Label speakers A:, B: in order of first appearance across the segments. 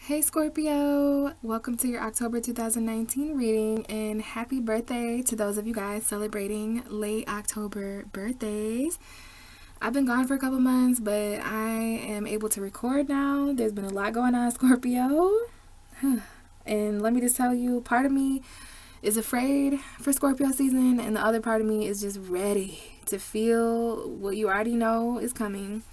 A: Hey Scorpio, welcome to your October 2019 reading and happy birthday to those of you guys celebrating late October birthdays. I've been gone for a couple months, but I am able to record now. There's been a lot going on, Scorpio. And let me just tell you, part of me is afraid for Scorpio season, and the other part of me is just ready to feel what you already know is coming.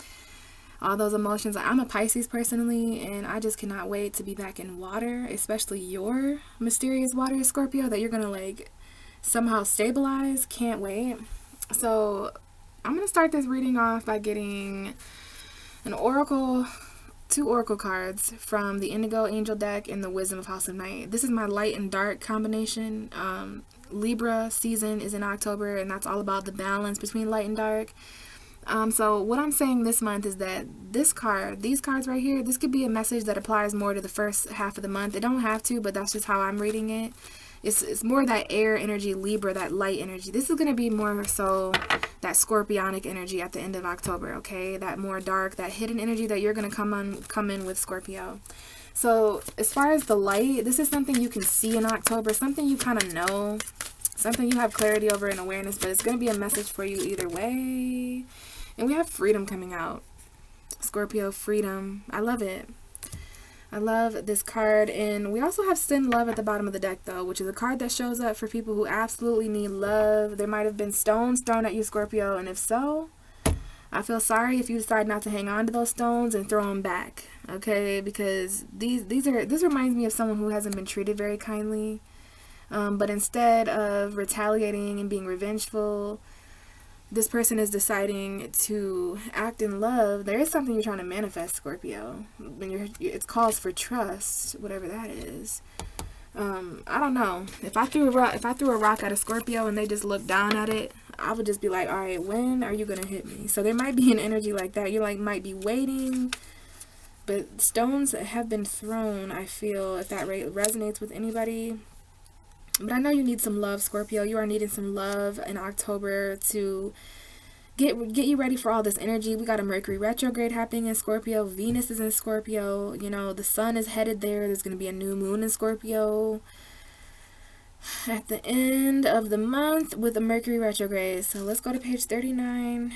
A: All those emotions. I'm a Pisces personally, and I just cannot wait to be back in water, especially your mysterious water, Scorpio, that you're gonna like somehow stabilize. Can't wait. So I'm gonna start this reading off by getting an oracle, two oracle cards from the Indigo Angel deck and the Wisdom of House of Night. This is my light and dark combination. Libra season is in October, and that's all about the balance between light and dark. So what I'm saying this month is that these cards right here, this could be a message that applies more to the first half of the month. It don't have to, but that's just how I'm reading it. It's more that air energy, Libra, that light energy. This is going to be more so that scorpionic energy at the end of October, okay? That more dark, that hidden energy that you're going to come in with, Scorpio. So as far as the light, this is something you can see in October, something you kind of know, something you have clarity over and awareness, but it's going to be a message for you either way. And we have freedom coming out. Scorpio, freedom. I love it. I love this card. And we also have Send Love at the bottom of the deck, though, which is a card that shows up for people who absolutely need love. There might have been stones thrown at you, Scorpio. And if so, I feel sorry if you decide not to hang on to those stones and throw them back. Okay? Because this reminds me of someone who hasn't been treated very kindly. But instead of retaliating and being revengeful, this person is deciding to act in love. There is something you're trying to manifest, Scorpio. When it calls for trust, whatever that is. I don't know. If I threw a rock at a Scorpio and they just looked down at it, I would just be like, all right, when are you gonna hit me? So there might be an energy like that. You might be waiting, but stones have been thrown. I feel, if that resonates with anybody. But I know you need some love, Scorpio. You are needing some love in October to get you ready for all this energy. We got a Mercury retrograde happening in Scorpio. Venus is in Scorpio. You know, the sun is headed there. There's going to be a new moon in Scorpio at the end of the month with a Mercury retrograde. So let's go to page 39.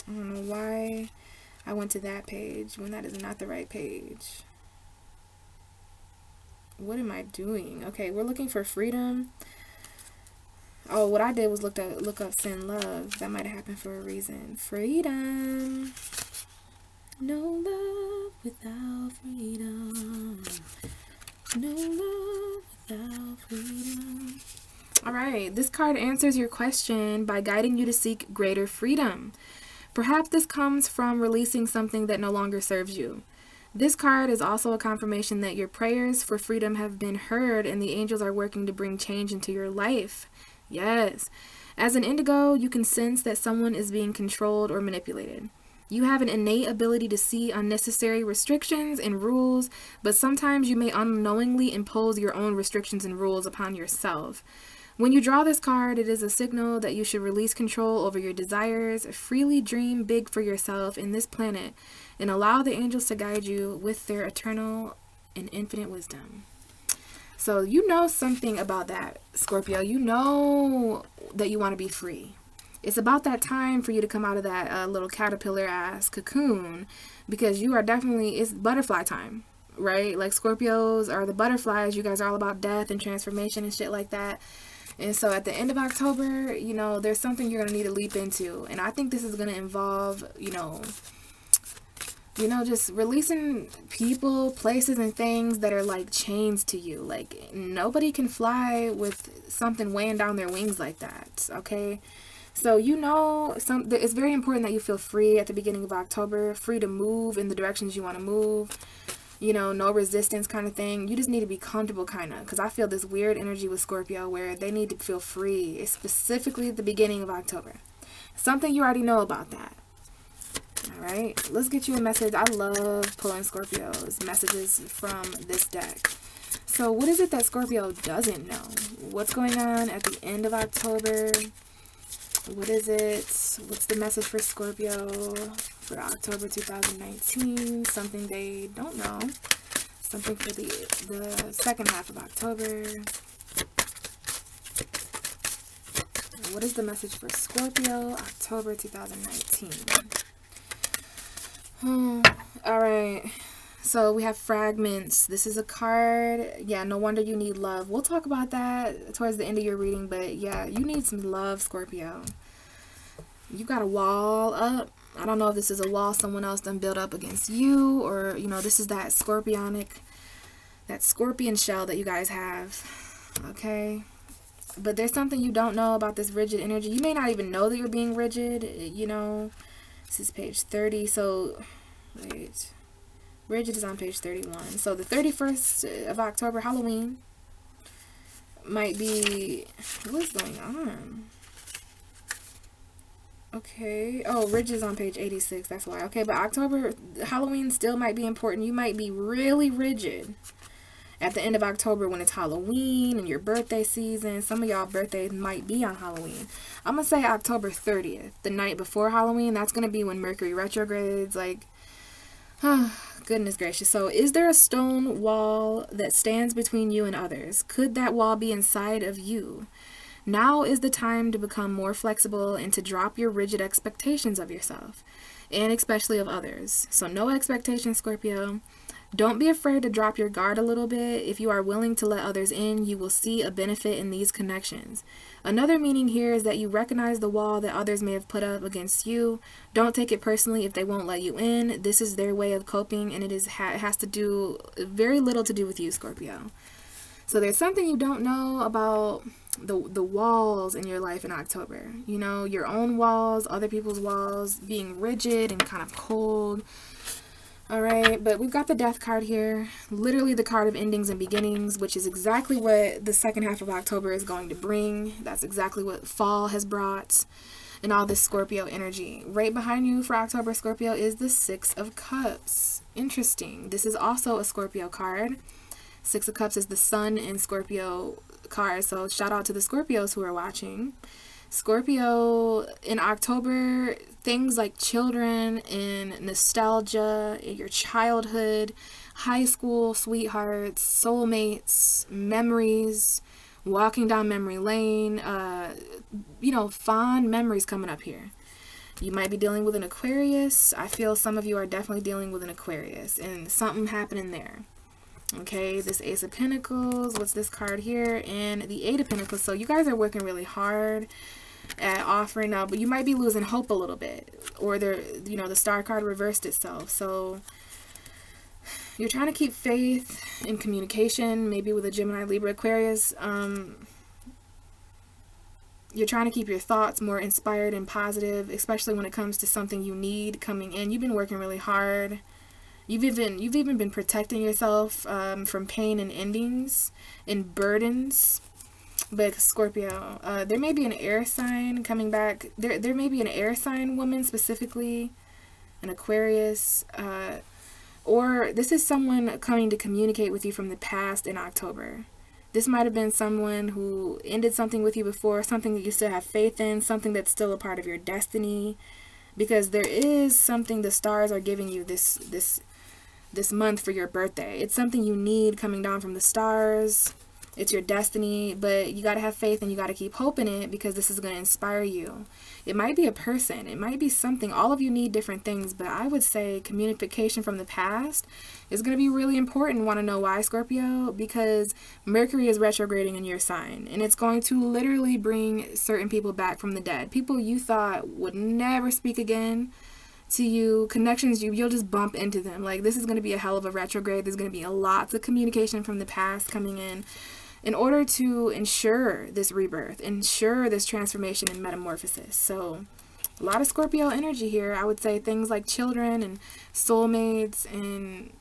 A: I don't know why I went to that page when that is not the right page. What am I doing? Okay, we're looking for freedom. Oh, what I did was look up Send Love. That might have happened for a reason. Freedom. No love without freedom. No love without freedom. Alright, this card answers your question by guiding you to seek greater freedom. Perhaps this comes from releasing something that no longer serves you. This card is also a confirmation that your prayers for freedom have been heard and the angels are working to bring change into your life. Yes. As an Indigo, you can sense that someone is being controlled or manipulated. You have an innate ability to see unnecessary restrictions and rules, but sometimes you may unknowingly impose your own restrictions and rules upon yourself. When you draw this card, it is a signal that you should release control over your desires, freely dream big for yourself in this planet, and allow the angels to guide you with their eternal and infinite wisdom. So you know something about that, Scorpio. You know that you want to be free. It's about that time for you to come out of that little caterpillar-ass cocoon, because you are definitely, it's butterfly time, right? Like Scorpios are the butterflies. You guys are all about death and transformation and shit like that. And so at the end of October, you know, there's something you're going to need to leap into. And I think this is going to involve, you know, just releasing people, places, and things that are like chains to you. Like, nobody can fly with something weighing down their wings like that, okay? So, you know, it's very important that you feel free at the beginning of October, free to move in the directions you want to move. You know, no resistance kind of thing. You just need to be comfortable kind of, because I feel this weird energy with Scorpio where they need to feel free. It's specifically at the beginning of October. Something you already know about that. Alright, let's get you a message. I love pulling Scorpio's messages from this deck. So what is it that Scorpio doesn't know? What's going on at the end of October? What is it? What's the message for Scorpio for October 2019. Something they don't know. Something for the second half of October. What is the message for Scorpio, October 2019? Alright. So we have fragments. This is a card. Yeah, no wonder you need love. We'll talk about that towards the end of your reading. But yeah, you need some love, Scorpio. You got a wall up. I don't know if this is a wall someone else done built up against you, or, you know, this is that scorpion shell that you guys have. Okay? But there's something you don't know about this rigid energy. You may not even know that you're being rigid, you know. This is page 30. So, wait. Rigid is on page 31. So the 31st of October, Halloween, might be... What's going on? Okay. Oh, rigid is on page 86. That's why. Okay, but October, Halloween still might be important. You might be really rigid at the end of October when it's Halloween and your birthday season. Some of y'all birthdays might be on Halloween. I'm going to say October 30th, the night before Halloween. That's going to be when Mercury retrogrades. Like, goodness gracious. So is there a stone wall that stands between you and others? Could that wall be inside of you? Now is the time to become more flexible and to drop your rigid expectations of yourself, and especially of others. So no expectations, Scorpio. Don't be afraid to drop your guard a little bit. If you are willing to let others in, you will see a benefit in these connections. Another meaning here is that you recognize the wall that others may have put up against you. Don't take it personally if they won't let you in. This is their way of coping, and it has to do very little to do with you, Scorpio. So there's something you don't know about the walls in your life in October. You know, your own walls, other people's walls, being rigid and kind of cold. Alright, but we've got the Death card here. Literally the card of endings and beginnings, which is exactly what the second half of October is going to bring. That's exactly what fall has brought and all this Scorpio energy. Right behind you for October, Scorpio, is the Six of Cups. Interesting. This is also a Scorpio card. Six of Cups is the Sun in Scorpio card, so shout out to the Scorpios who are watching. Scorpio, in October, things like children and nostalgia, your childhood, high school sweethearts, soulmates, memories, walking down memory lane, you know, fond memories coming up here. You might be dealing with an Aquarius. I feel some of you are definitely dealing with an Aquarius and something happening there. Okay, this Ace of Pentacles, what's this card here? And the Eight of Pentacles. So you guys are working really hard at offering up, but you might be losing hope a little bit. Or you know, the Star card reversed itself. So you're trying to keep faith in communication, maybe with a Gemini, Libra, Aquarius. You're trying to keep your thoughts more inspired and positive, especially when it comes to something you need coming in. You've been working really hard. You've even been protecting yourself from pain and endings and burdens. But Scorpio, there may be an air sign coming back. There may be an air sign woman, specifically an Aquarius, or this is someone coming to communicate with you from the past in October. This might have been someone who ended something with you before, something that you still have faith in, something that's still a part of your destiny. Because there is something the stars are giving you this month for your birthday. It's something you need coming down from the stars. It's your destiny, but you got to have faith and you got to keep hope in it, because this is going to inspire you. It might be a person. It might be something. All of you need different things, but I would say communication from the past is going to be really important. Want to know why, Scorpio? Because Mercury is retrograding in your sign, and it's going to literally bring certain people back from the dead. People you thought would never speak again to you, connections you'll just bump into them. Like, this is going to be a hell of a retrograde. There's going to be lots of communication from the past coming in order to ensure this rebirth, ensure this transformation and metamorphosis. So a lot of Scorpio energy here. I would say things like children and soulmates and,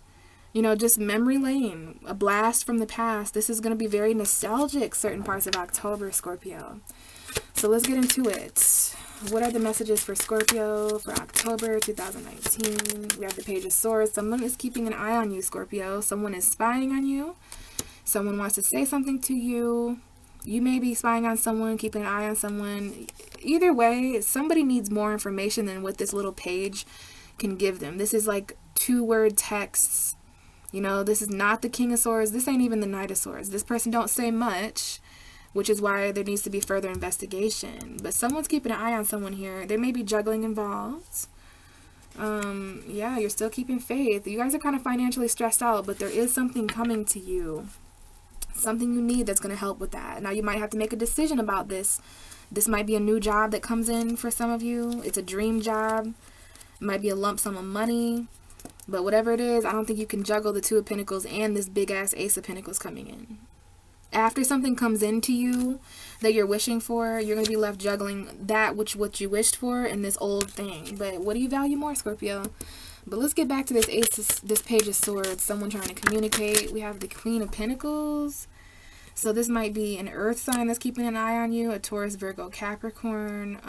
A: you know, just memory lane, a blast from the past. This is going to be very nostalgic certain parts of October, Scorpio. So let's get into it. What are the messages for Scorpio for October 2019? We have the Page of Swords. Someone is keeping an eye on you, Scorpio. Someone is spying on you. Someone wants to say something to you. You may be spying on someone, keeping an eye on someone. Either way, somebody needs more information than what this little page can give them. This is like 2-word texts. You know, this is not the King of Swords. This ain't even the Knight of Swords. This person don't say much, which is why there needs to be further investigation. But someone's keeping an eye on someone here. There may be juggling involved. Yeah, you're still keeping faith. You guys are kind of financially stressed out, but there is something coming to you. Something you need that's going to help with that. Now, you might have to make a decision about this. This might be a new job that comes in for some of you. It's a dream job. It might be a lump sum of money. But whatever it is, I don't think you can juggle the 2 of Pentacles and this big-ass Ace of Pentacles coming in. After something comes into you that you're wishing for, you're going to be left juggling that what you wished for and this old thing. But what do you value more, Scorpio? But let's get back to this Page of Swords. Someone trying to communicate. We have the Queen of Pentacles. So this might be an earth sign that's keeping an eye on you. A Taurus, Virgo, Capricorn.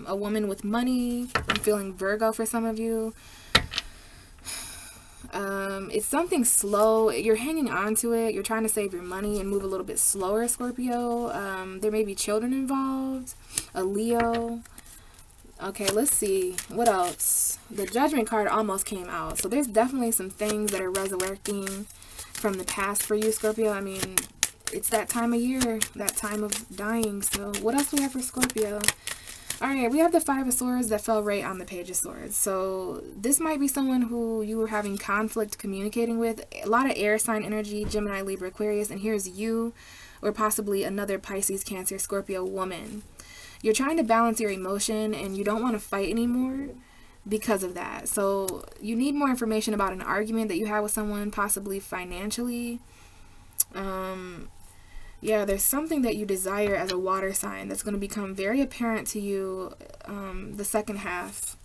A: A woman with money. I'm feeling Virgo for some of you. It's something slow. You're hanging on to it. You're trying to save your money and move a little bit slower, Scorpio. There may be children involved. A Leo. Okay, let's see. What else? The Judgment card almost came out. So there's definitely some things that are resurrecting from the past for you, Scorpio. I mean, it's that time of year. That time of dying. So what else do we have for Scorpio? Alright, we have the 5 of Swords that fell right on the Page of Swords. So this might be someone who you were having conflict communicating with. A lot of air sign energy, Gemini, Libra, Aquarius. And here's you, or possibly another Pisces, Cancer, Scorpio woman. You're trying to balance your emotion and you don't want to fight anymore because of that. So you need more information about an argument that you had with someone, possibly financially. Yeah, there's something that you desire as a water sign that's going to become very apparent to you the second half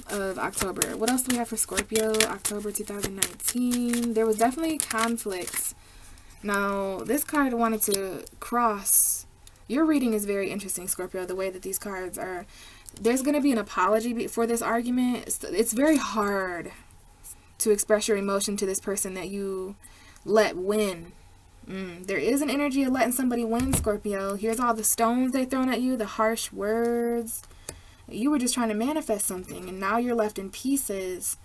A: of October. What else do we have for Scorpio? October 2019. There was definitely conflicts. Now, this card wanted to cross. Your reading is very interesting, Scorpio, the way that these cards are. There's going to be an apology for this argument. It's very hard to express your emotion to this person that you let win. There is an energy of letting somebody win, Scorpio. Here's all the stones they're throwing at you, the harsh words. You were just trying to manifest something, and now you're left in pieces.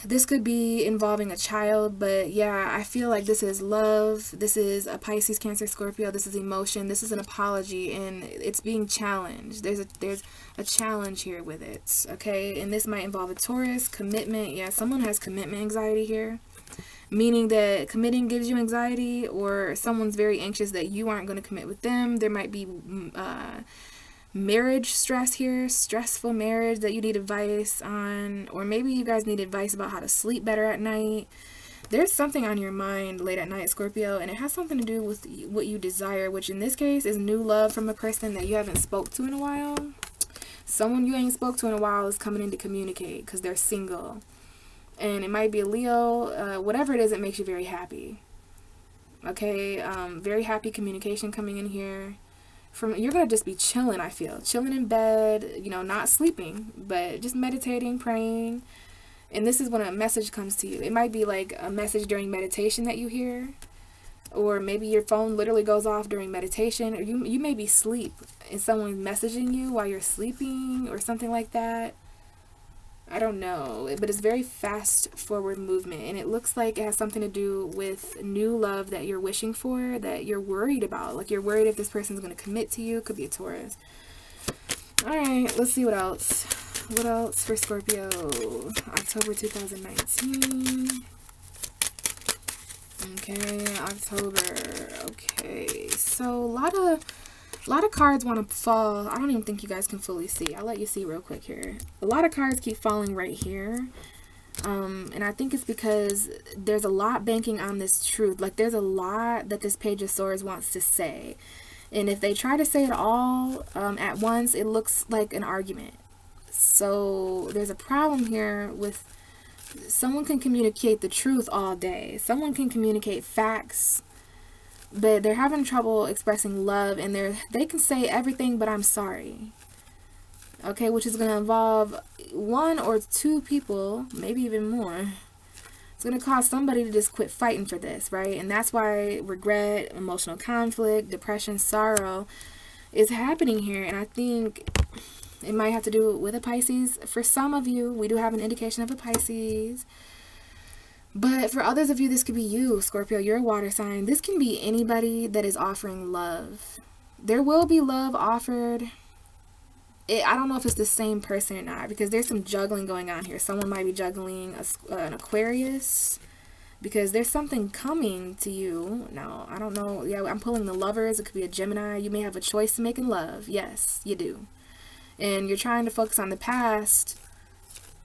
A: This could be involving a child, but yeah, I feel like this is love. This is a Pisces, Cancer, Scorpio. This is emotion. This is an apology, and it's being challenged. There's a challenge here with it, okay? And this might involve a Taurus, commitment. Yeah, someone has commitment anxiety here. Meaning that committing gives you anxiety, or someone's very anxious that you aren't going to commit with them. There might be marriage stress here, stressful marriage that you need advice on, or maybe you guys need advice about how to sleep better at night. There's something on your mind late at night, Scorpio, and it has something to do with what you desire, which in this case is new love from a person that you haven't spoke to in a while. Someone you ain't spoke to in a while is coming in to communicate because they're single. And it might be a Leo, whatever it is, it makes you very happy. Okay, very happy communication coming in here. You're going to just be chilling, I feel. Chilling in bed, you know, not sleeping, but just meditating, praying. And this is when a message comes to you. It might be like a message during meditation that you hear. Or maybe your phone literally goes off during meditation. Or you may be asleep and someone's messaging you while you're sleeping or something like that. I don't know, but it's very fast forward movement, and it looks like it has something to do with new love that you're wishing for, that you're worried about. Like you're worried if this person's going to commit to you. Could be a Taurus. Alright, let's see what else. What else for Scorpio? October 2019. Okay, October. Okay, so a lot of cards want to fall. I don't even think you guys can fully see. I'll let you see real quick here. A lot of cards keep falling right here. And I think it's because there's a lot banking on this truth. Like there's a lot that this Page of Swords wants to say. And if they try to say it all at once, it looks like an argument. So there's a problem here with someone can communicate the truth all day. Someone can communicate facts, but they're having trouble expressing love, and they can say everything but I'm sorry. Okay, which is going to involve one or two people, maybe even more. It's going to cause somebody to just quit fighting for this, right? And that's why regret, emotional conflict, depression, sorrow is happening here. And I think It might have to do with a Pisces. For some of you, we do have an indication of a Pisces. But for others of you, this could be you, Scorpio. You're a water sign. This can be anybody that is offering love. There will be love offered. I don't know if it's the same person or not, because there's some juggling going on here. Someone might be juggling an Aquarius, because there's something coming to you. Now, I don't know. Yeah, I'm pulling the Lovers. It could be a Gemini. You may have a choice to make in love. Yes, you do. And you're trying to focus on the past,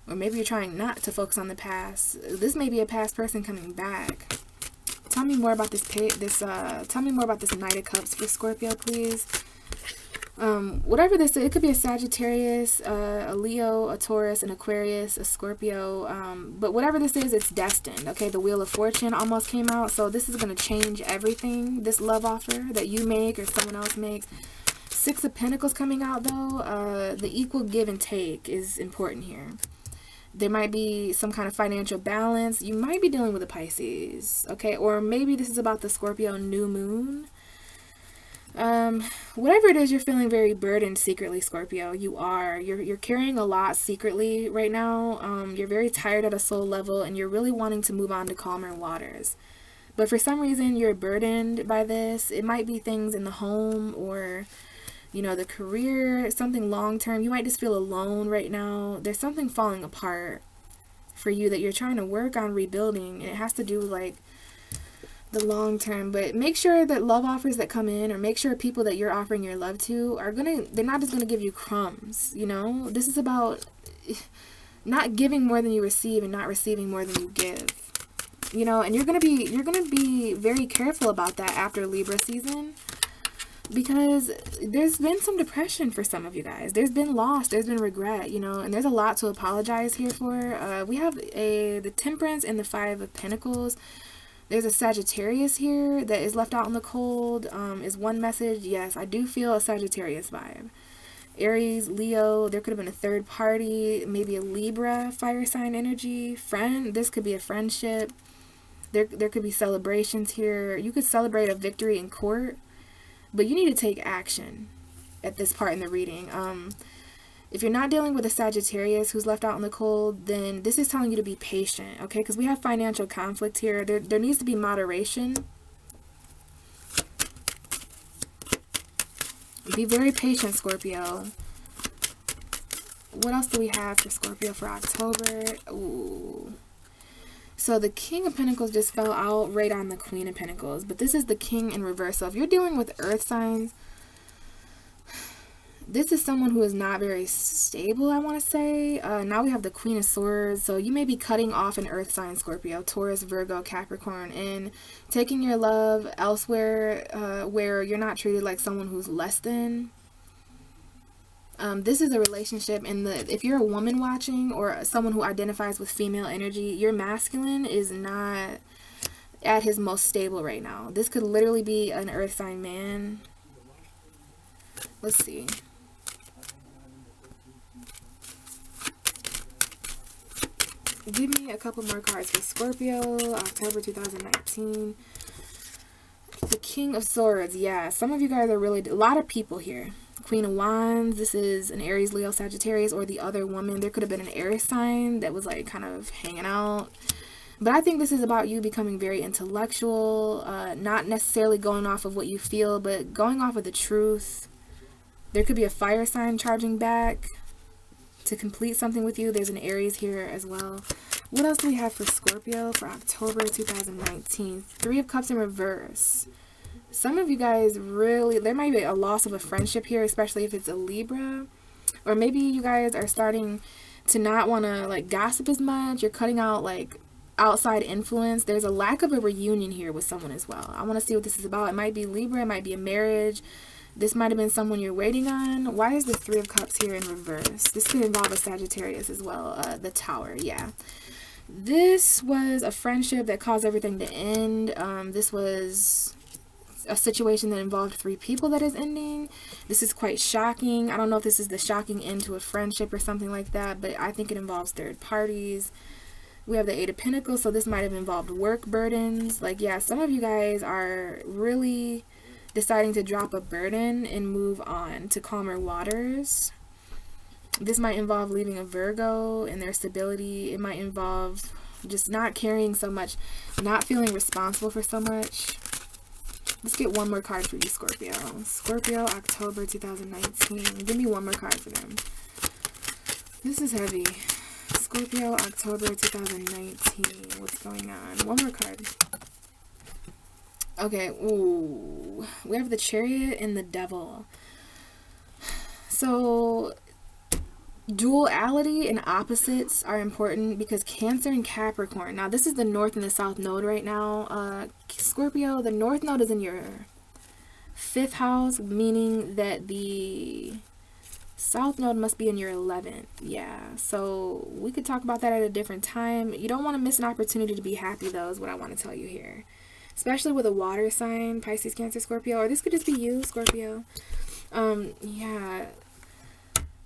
A: or maybe you're trying not to focus on the past. This may be a past person coming back. Tell me more about this. Tell me more about this Knight of Cups for Scorpio, please. Whatever this is, it could be a Sagittarius, a Leo, a Taurus, an Aquarius, a Scorpio. But whatever this is, it's destined. Okay, the Wheel of Fortune almost came out, so this is going to change everything. This love offer that you make or someone else makes. Six of Pentacles coming out though. The equal give and take is important here. There might be some kind of financial balance. You might be dealing with a Pisces, okay? Or maybe this is about the Scorpio new moon. Whatever it is, you're feeling very burdened secretly, Scorpio. You're carrying a lot secretly right now. You're very tired at a soul level, and you're really wanting to move on to calmer waters. But for some reason, you're burdened by this. It might be things in the home, or you know, the career, something long-term. You might just feel alone right now. There's something falling apart for you that you're trying to work on rebuilding, and it has to do with like the long-term. But make sure that love offers that come in, or make sure people that you're offering your love to they're not just gonna give you crumbs, you know. This is about not giving more than you receive and not receiving more than you give, you know. And you're gonna be very careful about that after Libra season, because there's been some depression for some of you guys. There's been loss, there's been regret, you know, and there's a lot to apologize here for. We have the Temperance and the Five of Pentacles. There's a Sagittarius here that is left out in the cold. Is one message. Yes, I do feel a Sagittarius vibe. Aries, Leo, there could have been a third party, maybe a Libra fire sign energy. Friend, this could be a friendship. There could be celebrations here. You could celebrate a victory in court. But you need to take action at this part in the reading. If you're not dealing with a Sagittarius who's left out in the cold, then this is telling you to be patient, okay? Because we have financial conflict here. There needs to be moderation. Be very patient, Scorpio. What else do we have for Scorpio for October? Ooh. So the King of Pentacles just fell out right on the Queen of Pentacles. But this is the King in reverse. So if you're dealing with earth signs, this is someone who is not very stable, I want to say. Now we have the Queen of Swords. So you may be cutting off an earth sign, Scorpio, Taurus, Virgo, Capricorn, and taking your love elsewhere, where you're not treated like someone who's less than. This is a relationship, and if you're a woman watching, or someone who identifies with female energy, your masculine is not at his most stable right now. This could literally be an earth sign man. Let's see. Give me a couple more cards for Scorpio, October 2019. The King of Swords. Yeah, some of you guys are really, a lot of people here. Queen of Wands. This is an Aries, Leo, Sagittarius, or the other woman. There could have been an Aries sign that was like kind of hanging out. But I think this is about you becoming very intellectual, not necessarily going off of what you feel, but going off of the truth. There could be a fire sign charging back to complete something with you. There's an Aries here as well. What else do we have for Scorpio for October 2019? Three of Cups in reverse. Some of you guys really, there might be a loss of a friendship here, especially if it's a Libra. Or maybe you guys are starting to not want to like gossip as much. You're cutting out like outside influence. There's a lack of a reunion here with someone as well. I want to see what this is about. It might be Libra, it might be a marriage. This might have been someone you're waiting on. Why is the Three of Cups here in reverse? This could involve a Sagittarius as well. The Tower, yeah. This was a friendship that caused everything to end. This was a situation that involved three people that is ending. This is quite shocking. I don't know if this is the shocking end to a friendship or something like that, but I think it involves third parties. We have the Eight of Pentacles, so this might have involved work burdens. Like, yeah, some of you guys are really deciding to drop a burden and move on to calmer waters. This might involve leaving a Virgo and their stability. It might involve just not carrying so much, not feeling responsible for so much. Let's get one more card for you, Scorpio. Scorpio, October 2019. Give me one more card for them. This is heavy. Scorpio, October 2019. What's going on? One more card. Okay, ooh. We have the Chariot and the Devil. So, duality and opposites are important because Cancer and Capricorn. Now, this is the North and the South node right now. Scorpio, the North node is in your 5th house, meaning that the South node must be in your 11th. Yeah, so we could talk about that at a different time. You don't want to miss an opportunity to be happy, though, is what I want to tell you here. Especially with a water sign, Pisces, Cancer, Scorpio, or this could just be you, Scorpio. Yeah,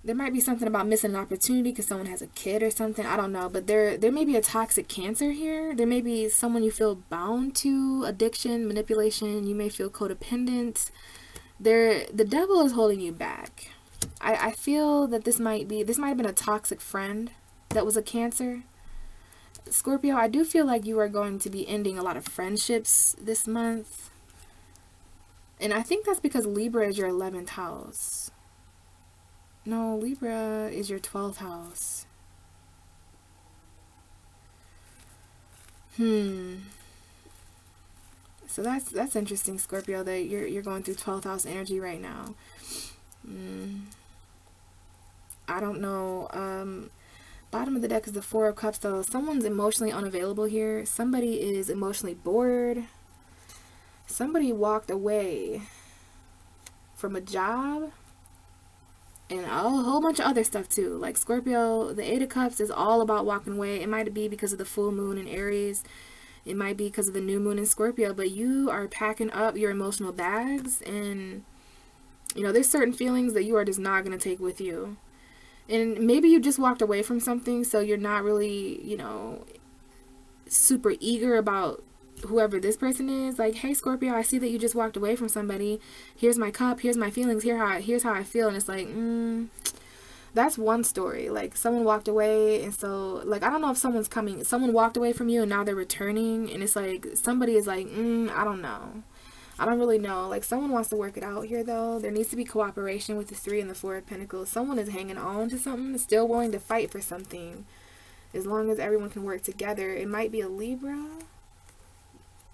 A: there might be something about missing an opportunity because someone has a kid or something. I don't know, but there may be a toxic Cancer here. There may be someone you feel bound to, addiction, manipulation. You may feel codependent. The devil is holding you back. I feel that this might have been a toxic friend that was a Cancer. Scorpio, I do feel like you are going to be ending a lot of friendships this month. And I think that's because Libra is your 11th house. No, Libra is your 12th house. So that's interesting, Scorpio, that you're going through 12th house energy right now. I don't know. Bottom of the deck is the Four of Cups, though. Someone's emotionally unavailable here. Somebody is emotionally bored. Somebody walked away from a job and a whole bunch of other stuff too. Like Scorpio, the Eight of Cups is all about walking away. It might be because of the full moon in Aries. It might be because of the new moon in Scorpio, but you are packing up your emotional bags, and you know, there's certain feelings that you are just not going to take with you. And maybe you just walked away from something, so you're not really, you know, super eager about whoever this person is. Like, hey, Scorpio, I see that you just walked away from somebody. Here's my cup. Here's my feelings. Here's how I feel. And it's like, that's one story. Like, someone walked away, and so, like, I don't know if someone walked away from you, and now they're returning, and it's like, somebody is like, I don't know. I don't really know. Like, someone wants to work it out here, though. There needs to be cooperation with the Three and the Four of Pentacles. Someone is hanging on to something, still willing to fight for something. As long as everyone can work together. It might be a Libra.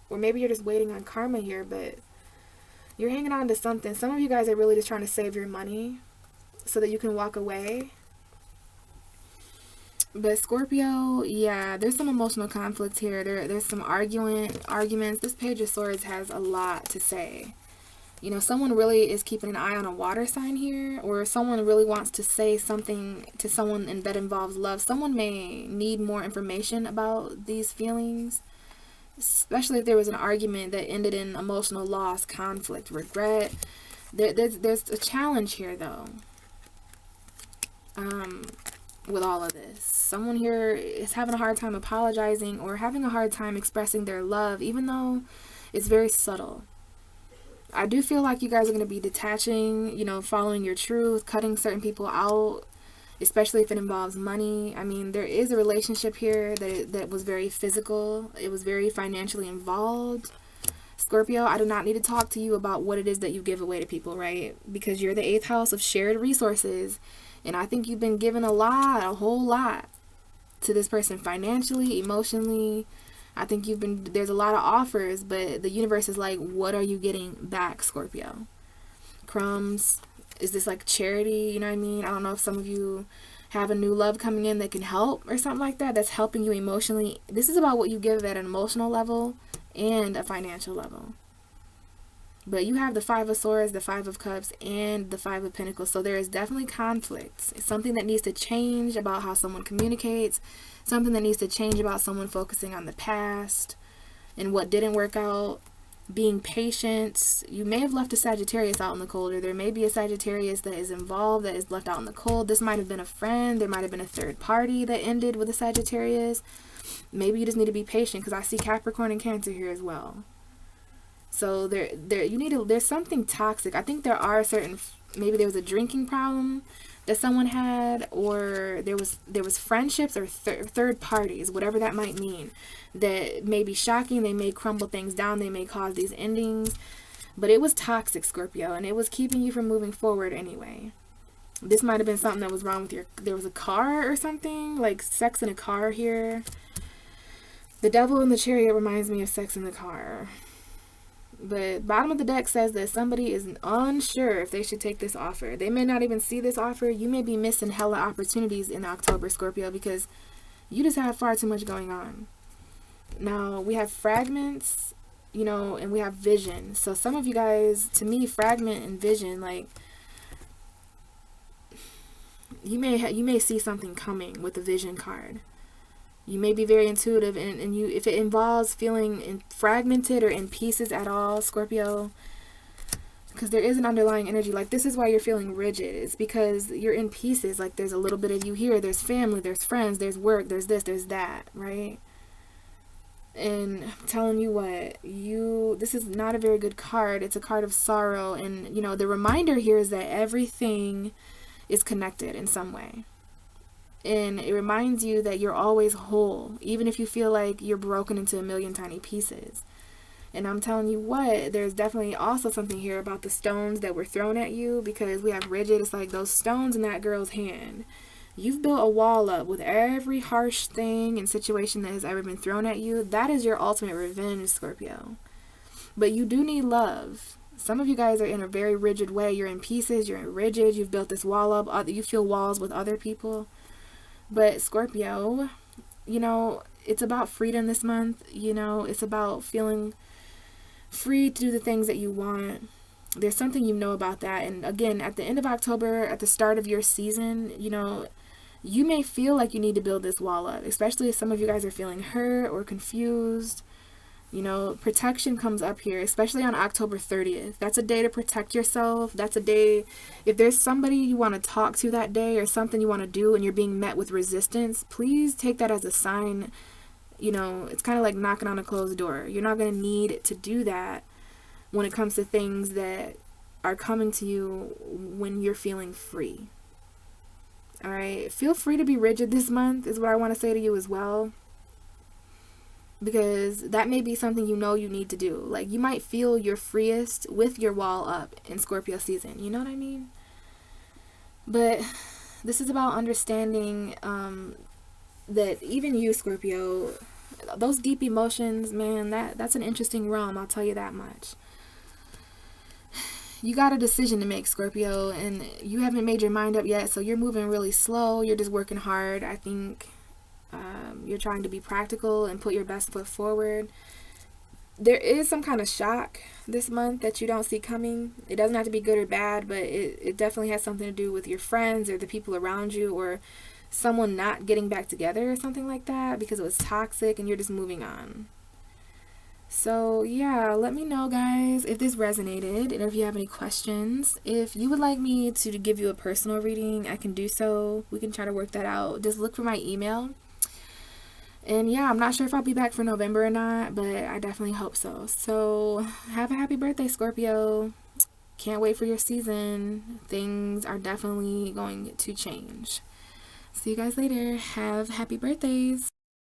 A: Or maybe you're just waiting on karma here, but you're hanging on to something. Some of you guys are really just trying to save your money so that you can walk away. But Scorpio, yeah, there's some emotional conflict here. There's some arguments. This Page of Swords has a lot to say. You know, someone really is keeping an eye on a water sign here, or someone really wants to say something to someone that involves love. Someone may need more information about these feelings, especially if there was an argument that ended in emotional loss, conflict, regret. There's a challenge here, though. With all of this, someone here is having a hard time apologizing or having a hard time expressing their love, even though it's very subtle. I do feel like you guys are going to be detaching, you know, following your truth, cutting certain people out, especially if it involves money. I mean, there is a relationship here that was very physical. It was very financially involved. Scorpio, I do not need to talk to you about what it is that you give away to people, right? Because you're the 8th house of shared resources. And I think you've been given a whole lot to this person financially, emotionally. I think there's a lot of offers, but the universe is like, what are you getting back, Scorpio? Crumbs? Is this like charity? You know what I mean? I don't know if some of you have a new love coming in that can help or something like that, that's helping you emotionally. This is about what you give at an emotional level and a financial level. But you have the Five of Swords, the Five of Cups, and the Five of Pentacles. So there is definitely conflict. It's something that needs to change about how someone communicates. Something that needs to change about someone focusing on the past and what didn't work out. Being patient. You may have left a Sagittarius out in the cold, or there may be a Sagittarius that is involved that is left out in the cold. This might have been a friend. There might have been a third party that ended with a Sagittarius. Maybe you just need to be patient, because I see Capricorn and Cancer here as well. So there's something toxic. I think there are maybe there was a drinking problem. that someone had, or there was friendships or third parties, whatever that might mean, that may be shocking. They may crumble things down, they may cause these endings, but it was toxic, Scorpio, and it was keeping you from moving forward anyway. This might have been something that was wrong with there was a car or something, like sex in a car here. The Devil in the Chariot reminds me of sex in the car. But bottom of the deck says that somebody is unsure if they should take this offer. They may not even see this offer. You may be missing hella opportunities in October, Scorpio, because you just have far too much going on. Now, we have fragments, and we have vision. So some of you guys, to me, fragment and vision, like, you may see something coming with the vision card. You may be very intuitive, and if it involves feeling fragmented or in pieces at all, Scorpio, because there is an underlying energy, like this is why you're feeling rigid. It's because you're in pieces. Like there's a little bit of you here, there's family, there's friends, there's work, there's this, there's that, right? And I'm telling you what, this is not a very good card. It's a card of sorrow, and the reminder here is that everything is connected in some way. And it reminds you that you're always whole, even if you feel like you're broken into a million tiny pieces. And I'm telling you what, there's definitely also something here about the stones that were thrown at you, because we have rigid. It's like those stones in that girl's hand. You've built a wall up with every harsh thing and situation that has ever been thrown at you. That is your ultimate revenge, Scorpio. But you do need love. Some of you guys are in a very rigid way. You're in pieces, you're rigid, you've built this wall up, you feel walls with other people. But Scorpio, it's about freedom this month. It's about feeling free to do the things that you want. There's something about that. And again, at the end of October, at the start of your season, you may feel like you need to build this wall up, especially if some of you guys are feeling hurt or confused. Protection comes up here, especially on October 30th. That's a day to protect yourself. That's a day, if there's somebody you want to talk to that day or something you want to do and you're being met with resistance, please take that as a sign. It's kind of like knocking on a closed door. You're not going to need to do that when it comes to things that are coming to you when you're feeling free. All right? Feel free to be rigid this month is what I want to say to you as well. Because that may be something you need to do. Like, you might feel your freest with your wall up in Scorpio season. You know what I mean? But this is about understanding that even you, Scorpio, those deep emotions, man, that's an interesting realm. I'll tell you that much. You got a decision to make, Scorpio, and you haven't made your mind up yet, so you're moving really slow. You're just working hard. I think you're trying to be practical and put your best foot forward. There is some kind of shock this month that you don't see coming. It doesn't have to be good or bad, but it definitely has something to do with your friends or the people around you, or someone not getting back together or something like that because it was toxic and you're just moving on. So yeah, let me know, guys, if this resonated and if you have any questions. If you would like me to give you a personal reading, I can do so. We can try to work that out. Just look for my email. And yeah, I'm not sure if I'll be back for November or not, but I definitely hope so. So have a happy birthday, Scorpio. Can't wait for your season. Things are definitely going to change. See you guys later. Have happy birthdays.